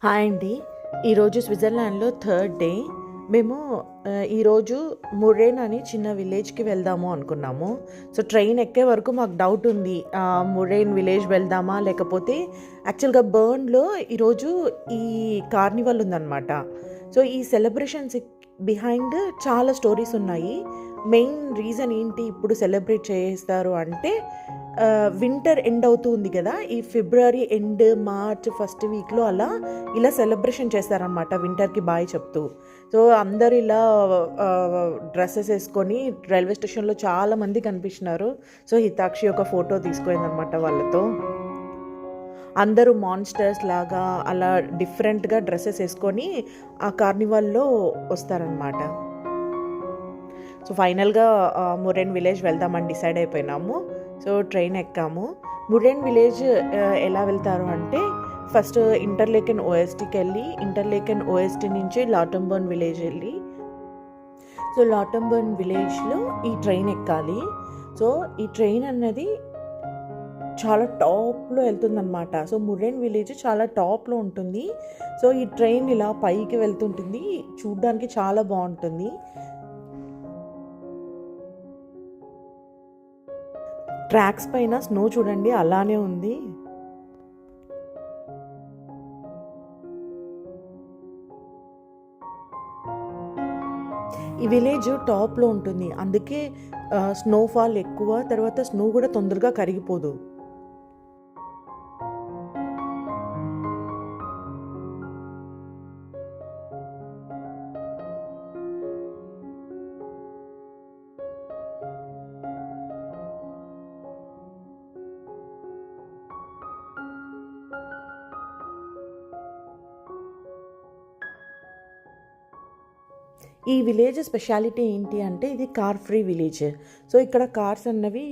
Hi అండి. ఈరోజు స్విట్జర్లాండ్లో third day. మేము ఈరోజు మురేన్ అని చిన్న విలేజ్కి వెళ్దాము అనుకున్నాము. సో ట్రైన్ ఎక్కే వరకు మాకు డౌట్ ఉంది, మురేన్ విలేజ్ వెళ్దామా లేకపోతే యాక్చువల్గా బర్న్లో ఈరోజు ఈ కార్నివల్ ఉందన్నమాట. సో ఈ సెలబ్రేషన్స్ బిహైండ్ చాలా స్టోరీస్ ఉన్నాయి. మెయిన్ రీజన్ ఏంటి ఇప్పుడు సెలబ్రేట్ చేస్తారు అంటే వింటర్ ఎండ్ అవుతూ ఉంది కదా, ఈ ఫిబ్రవరి ఎండ్ మార్చ్ ఫస్ట్ వీక్లో ఇలా సెలబ్రేషన్ చేస్తారనమాట, వింటర్కి బాయ్ చెప్తూ. సో అందరు ఇలా డ్రెస్సెస్ వేసుకొని రైల్వే స్టేషన్లో చాలామంది కనిపిస్తున్నారు. సో హితాక్షి ఒక ఫోటో తీసుకుందనమాట వాళ్ళతో. అందరూ మాన్స్టర్స్ లాగా అలా డిఫరెంట్గా డ్రెస్సెస్ వేసుకొని ఆ కార్నివాల్లో వస్తారనమాట. సో ఫైనల్గా మురేన్ విలేజ్ వెళ్దామని డిసైడ్ అయిపోయినాము. సో ట్రైన్ ఎక్కాము. మురేన్ విలేజ్ ఎలా వెళ్తారు అంటే ఫస్ట్ ఇంటర్లేకెన్ ఓఎస్టీకి వెళ్ళి ఇంటర్లేకెన్ ఓఎస్టీ నుంచి లాటంబర్న్ విలేజ్ వెళ్ళి, సో లాటంబర్న్ విలేజ్లో ఈ ట్రైన్ ఎక్కాలి. సో ఈ ట్రైన్ అన్నది చాలా టాప్లో వెళ్తుందన్నమాట. సో మురేన్ విలేజ్ చాలా టాప్లో ఉంటుంది. సో ఈ ట్రైన్ ఇలా పైకి వెళ్తుంటుంది, చూడ్డానికి చాలా బాగుంటుంది. ట్రాక్స్ పైన స్నో చూడండి అలానే ఉంది. ఈ విలేజ్ టాప్లో ఉంటుంది, అందుకే స్నోఫాల్ ఎక్కువ, తర్వాత స్నో కూడా తొందరగా కరిగిపోదు. ఈ విలేజ్ స్పెషాలిటీ ఏంటి అంటే ఇది కార్ ఫ్రీ విలేజ్. సో ఇక్కడ కార్స్ అన్నవి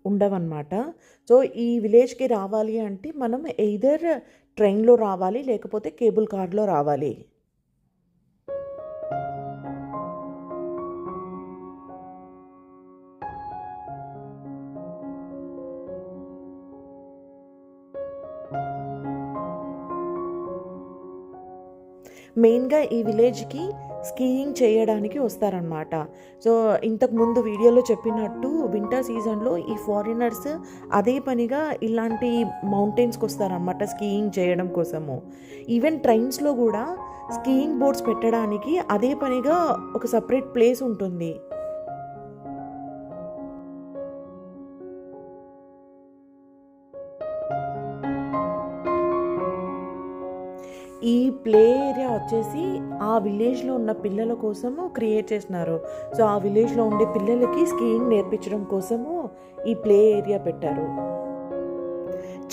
ఉండవన్నమాట. సో ఈ విలేజ్కి రావాలి అంటే మనం ఎయిదర్ ట్రైన్లో రావాలి లేకపోతే కేబుల్ కార్లో రావాలి. మెయిన్గా ఈ విలేజ్కి స్కీయింగ్ చేయడానికి వస్తారనమాట. సో ఇంతకుముందు వీడియోలో చెప్పినట్టు వింటర్ సీజన్లో ఈ ఫారినర్స్ అదే పనిగా ఇలాంటి మౌంటైన్స్కి వస్తారనమాట స్కీయింగ్ చేయడం కోసము. ఈవెన్ ట్రైన్స్లో కూడా స్కీయింగ్ బోర్డ్స్ పెట్టడానికి అదే పనిగా ఒక సపరేట్ ప్లేస్ ఉంటుంది. ఈ ప్లే ఏరియా వచ్చేసి ఆ విలేజ్లో ఉన్న పిల్లల కోసము క్రియేట్ చేసినారు. సో ఆ విలేజ్లో ఉండే పిల్లలకి స్కీయింగ్ నేర్పించడం కోసము ఈ ప్లే ఏరియా పెట్టారు.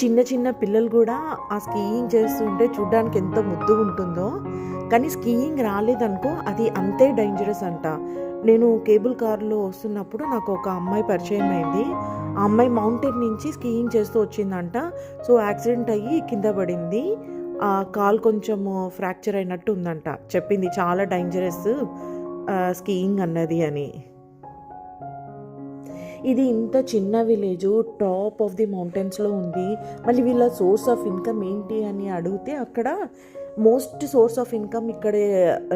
చిన్న చిన్న పిల్లలు కూడా ఆ స్కీయింగ్ చేస్తుంటే చూడ్డానికి ఎంత ముద్దుగా ఉంటుందో, కానీ స్కీయింగ్ రాలేదనుకో అది అంతే డేంజరస్ అంట. నేను కేబుల్ కార్లో వస్తున్నప్పుడు నాకు ఒక అమ్మాయి పరిచయం అయింది. ఆ అమ్మాయి మౌంటైన్ నుంచి స్కీయింగ్ చేస్తూ వచ్చిందంట. సో యాక్సిడెంట్ అయ్యి కింద పడింది. ఆ కాల్ కొంచెము ఫ్రాక్చర్ అయినట్టు ఉందంట. చెప్పింది చాలా డేంజరస్ స్కీయింగ్ అన్నది అని. ఇది ఇంత చిన్న విలేజ్ టాప్ ఆఫ్ ది మౌంటైన్స్లో ఉంది. మళ్ళీ వీళ్ళ సోర్స్ ఆఫ్ ఇన్కమ్ ఏంటి అని అడిగితే అక్కడ మోస్ట్ సోర్స్ ఆఫ్ ఇన్కమ్ ఇక్కడ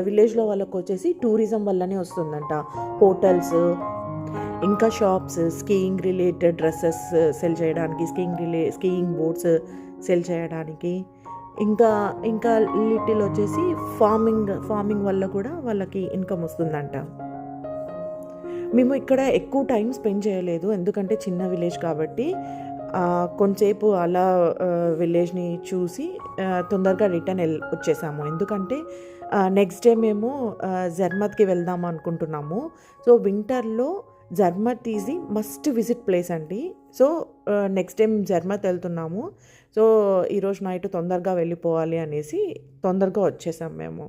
విలేజ్లో వాళ్ళకు వచ్చేసి టూరిజం వల్లనే వస్తుందంట. హోటల్స్, ఇంకా shops, skiing related dresses cell చేయడానికి, స్కీయింగ్ బోర్డ్స్ సెల్ చేయడానికి, ఇంకా లిటిల్ వచ్చేసి ఫార్మింగ్ వల్ల కూడా వాళ్ళకి ఇన్కమ్ వస్తుందంట. మేము ఇక్కడ ఎక్కువ టైం స్పెండ్ చేయలేదు, ఎందుకంటే చిన్న విలేజ్ కాబట్టి కొంచెంసేపు అలా విలేజ్ని చూసి తొందరగా రిటర్న్ వచ్చేసాము. ఎందుకంటే నెక్స్ట్ డే మేము జర్మత్కి వెళ్దాం అనుకుంటున్నాము. సో వింటర్లో Zermatt is the must visit place అండి. సో నెక్స్ట్ టైం జర్మత్ వెళ్తున్నాము. సో ఈరోజు నైట్ తొందరగా వెళ్ళిపోవాలి అనేసి తొందరగా వచ్చేసాం మేము.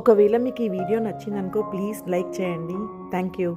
ఒకవేళ మీకు ఈ వీడియో నచ్చిందనుకో ప్లీజ్ లైక్ చేయండి. Thank you.